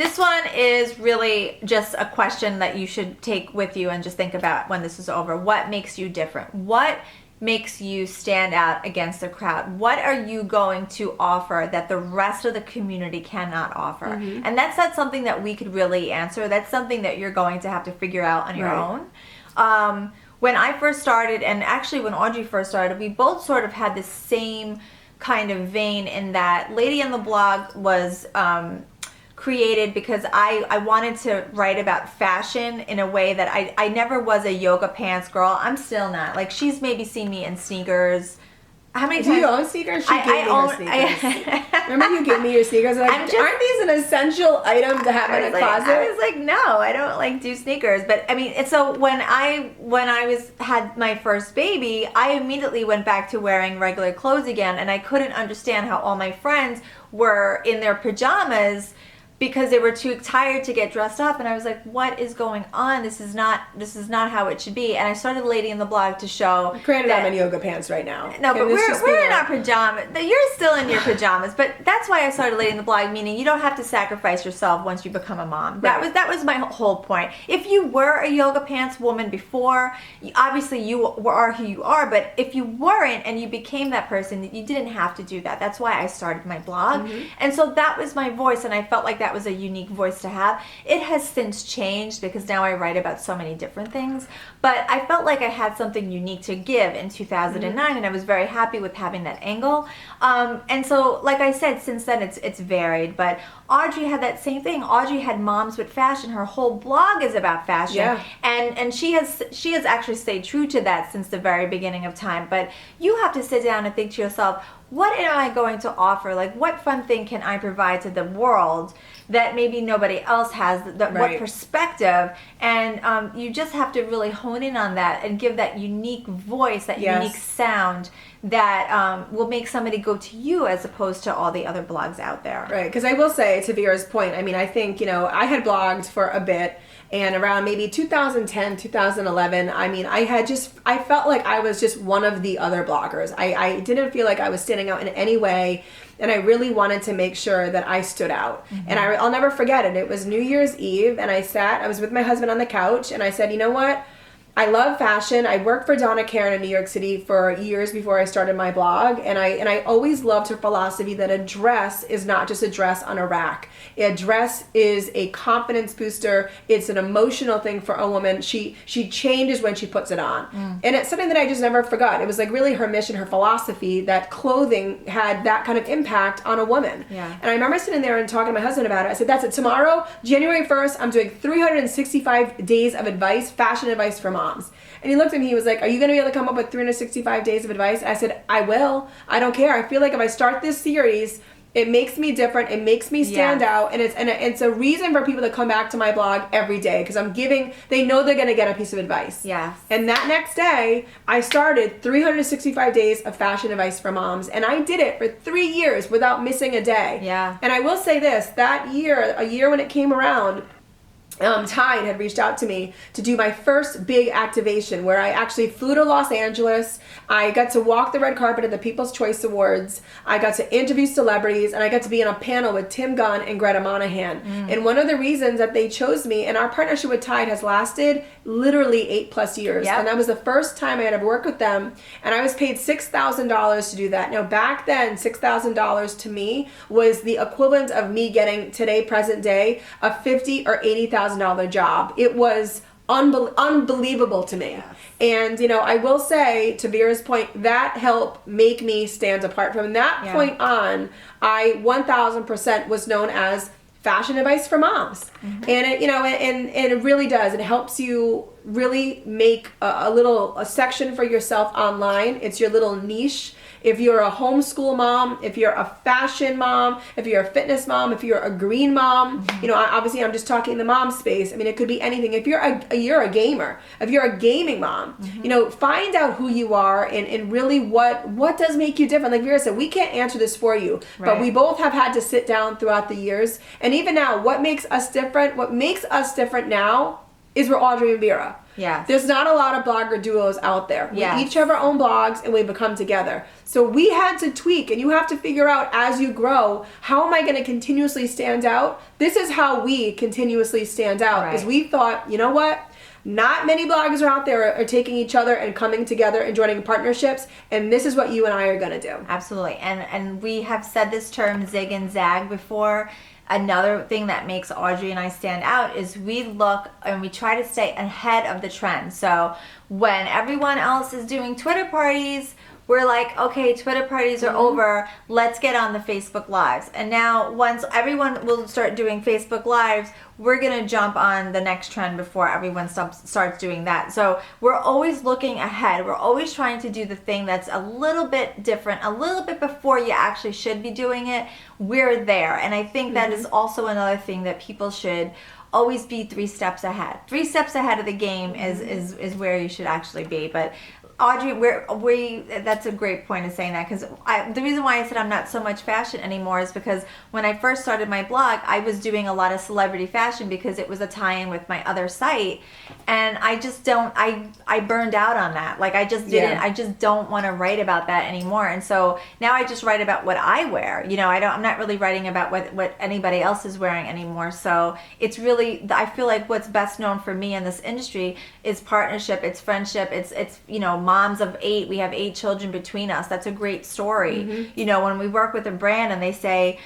This one is really just a question that you should take with you and just think about when this is over. What makes you different? What makes you stand out against the crowd? What are you going to offer that the rest of the community cannot offer? And that's not something that we could really answer. That's something that you're going to have to figure out on your own. When I first started, and actually when Audrey first started, we both sort of had the same kind of vein in that Lady on the Blog was created because I wanted to write about fashion in a way that I never was a yoga pants girl. I'm still not. Like, she's maybe seen me in sneakers. How many times? Do you own sneakers? She gave me her sneakers. Remember you gave me your sneakers? Like, aren't these an essential item to have in a closet? I was like, no, I don't like do sneakers. But I mean, and so when I had my first baby, I immediately went back to wearing regular clothes again, and I couldn't understand how all my friends were in their pajamas because they were too tired to get dressed up. And I was like, what is going on? This is not how it should be. And I started Lady in the Blog to show Granted, I'm in yoga pants right now. No, but we're in our pajamas. You're still in your pajamas. But that's why I started Lady in the Blog, meaning you don't have to sacrifice yourself once you become a mom. Right. That was my whole point. If you were a yoga pants woman before, obviously you are who you are. But if you weren't and you became that person, you didn't have to do that. That's why I started my blog. And so that was my voice, and I felt like that was a unique voice to have. It has since changed because now I write about so many different things, but I felt like I had something unique to give in 2009, and I was very happy with having that angle. And so, like I said, since then it's varied, but Audrey had that same thing. Audrey had Moms with Fashion. Her whole blog is about fashion, and she has actually stayed true to that since the very beginning of time. But you have to sit down and think to yourself, what am I going to offer? Like, what fun thing can I provide to the world that maybe nobody else has? What perspective? And you just have to really hone in on that and give that unique voice, that unique sound that will make somebody go to you as opposed to all the other blogs out there. Right, because I will say, to Vera's point, I mean, I think, I had blogged for a bit, and around maybe 2010, 2011, I mean, I felt like I was just one of the other bloggers. I didn't feel like I was standing out in any way, and I really wanted to make sure that I stood out. And I'll never forget it. It was New Year's Eve, and I was with my husband on the couch, and I said, you know what? I love fashion. I worked for Donna Karan in New York City for years before I started my blog, and I always loved her philosophy that a dress is not just a dress on a rack. A dress is a confidence booster. It's an emotional thing for a woman. She changes when she puts it on. And it's something that I just never forgot. It was like really her mission, her philosophy, that clothing had that kind of impact on a woman. And I remember sitting there and talking to my husband about it. I said, that's it. Tomorrow, January 1st, I'm doing 365 days of advice, fashion advice for moms. And he looked at me, he was like, are you going to be able to come up with 365 days of advice? I said, I will. I don't care. I feel like if I start this series, it makes me different. It makes me stand out. And it's a reason for people to come back to my blog every day because they know they're going to get a piece of advice. And that next day, I started 365 days of fashion advice for moms. And I did it for 3 years without missing a day. And I will say this, that year, a year when it came around, Tide had reached out to me to do my first big activation where I actually flew to Los Angeles. I got to walk the red carpet at the People's Choice Awards. I got to interview celebrities, and I got to be in a panel with Tim Gunn and Greta Monahan. And one of the reasons that they chose me, and our partnership with Tide has lasted literally 8+ years. And that was the first time I had ever worked with them. And I was paid $6,000 to do that. Now, back then, $6,000 to me was the equivalent of me getting today, present day, a $50,000 or $80,000 job. It was unbelievable to me. And, I will say, to Vera's point, that helped make me stand apart. From that point on, I 1000% was known as fashion advice for moms. And it, and it really does. It helps you really make a section for yourself online. It's your little niche. If you're a homeschool mom, if you're a fashion mom, if you're a fitness mom, if you're a green mom, obviously I'm just talking the mom space. I mean, it could be anything. If you're a gamer, if you're a gaming mom, find out who you are and really what does make you different. Like Vera said, we can't answer this for you, but we both have had to sit down throughout the years. And even now, what makes us different now is we're Audrey and Vera. Yes. There's not a lot of blogger duos out there. Yes. We each have our own blogs and we become together. So we had to tweak, and you have to figure out as you grow, how am I going to continuously stand out? This is how we continuously stand out. Right. Is we thought, you know what? Not many bloggers are out there are taking each other and coming together and joining partnerships, and this is what you and I are going to do. Absolutely. And we have said this term zig and zag before. Another thing that makes Audrey and I stand out is we look and we try to stay ahead of the trend. So when everyone else is doing Twitter parties, we're like, okay, Twitter parties are over. Let's get on the Facebook Lives. And now once everyone will start doing Facebook Lives, we're going to jump on the next trend before everyone starts doing that. So we're always looking ahead. We're always trying to do the thing that's a little bit different, a little bit before you actually should be doing it. We're there. And I think that is also another thing that people should always be 3 steps ahead. 3 steps ahead of the game is where you should actually be. But Audrey, that's a great point of saying that, because the reason why I said I'm not so much fashion anymore is because when I first started my blog, I was doing a lot of celebrity fashion because it was a tie-in with my other site, and I just don't, I burned out on that. Like I just didn't, I just don't want to write about that anymore. And so now I just write about what I wear. You know, I'm not really writing about what anybody else is wearing anymore. So it's really, I feel like what's best known for me in this industry is partnership, it's friendship, it's you know, moms of 8, we have 8 children between us. That's a great story. You know, when we work with a brand and they say,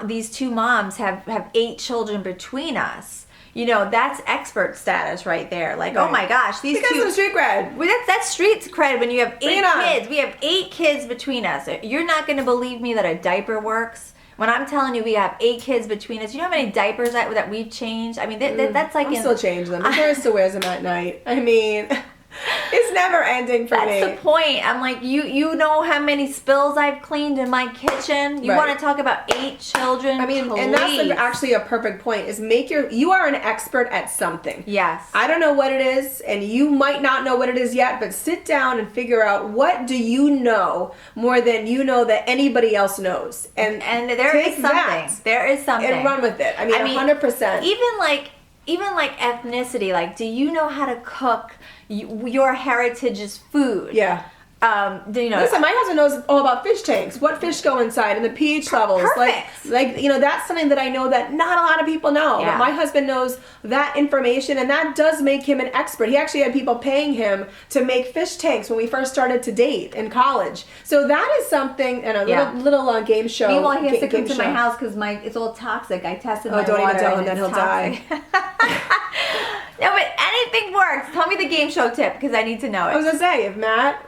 these 2 moms have 8 children between us, you know, that's expert status right there. Like, right. Oh my gosh, these because 2 of street cred. That's street cred when you have 8 kids. We have 8 kids between us. You're not going to believe me that a diaper works. When I'm telling you we have 8 kids between us, you know how many diapers that we've changed? I mean, that's like... I'm still changing them. My parents still wears them at night. I mean... It's never ending for me. That's the point. I'm like, you know how many spills I've cleaned in my kitchen? You want to talk about 8 children? I mean, please. And that's actually a perfect point, is you are an expert at something. Yes. I don't know what it is, and you might not know what it is yet, but sit down and figure out, what do you know more than you know that anybody else knows? And there is something. There is something. And run with it. I mean 100%. Even like ethnicity, like, do you know how to cook your heritage's food? Yeah. You know, listen, my husband knows all about fish tanks, what fish go inside, and the pH levels. Perfect. Like you know, that's something that I know that not a lot of people know. Yeah. But my husband knows that information, and that does make him an expert. He actually had people paying him to make fish tanks when we first started to date in college. So that is something, and a little game show. Meanwhile, he has to come to my house because it's all toxic. I tested my water. Oh, don't even tell him that he'll toxic. die. No, but anything works. Tell me the game show tip, because I need to know it. I was gonna say, if Matt,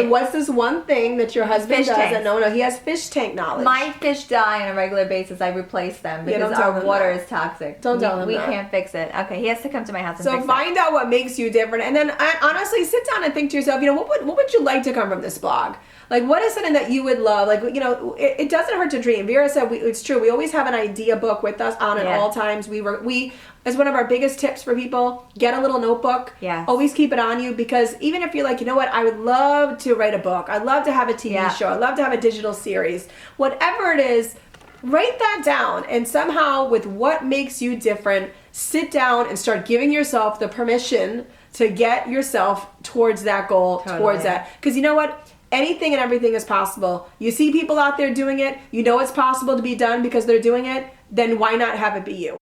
what's this one thing that your husband fish does? tanks. And no, he has fish tank knowledge. My fish die on a regular basis. I replace them because our water is toxic. Don't tell him we that. can't fix it. Okay, he has to come to my house and fix it. So find out what makes you different, and then honestly sit down and think to yourself, you know, what would you like to come from this blog? Like, what is something that you would love? Like, you know, it doesn't hurt to dream. Vera said it's true. We always have an idea book with us on at all times. We as one of our biggest tips for people, get a little notebook. Yeah. Always keep it on you, because even if you're like, you know what, I would love to write a book. I'd love to have a TV show. I'd love to have a digital series. Whatever it is, write that down, and somehow with what makes you different, sit down and start giving yourself the permission to get yourself towards that goal, towards that. Because you know what? Anything and everything is possible. You see people out there doing it, you know it's possible to be done because they're doing it, then why not have it be you?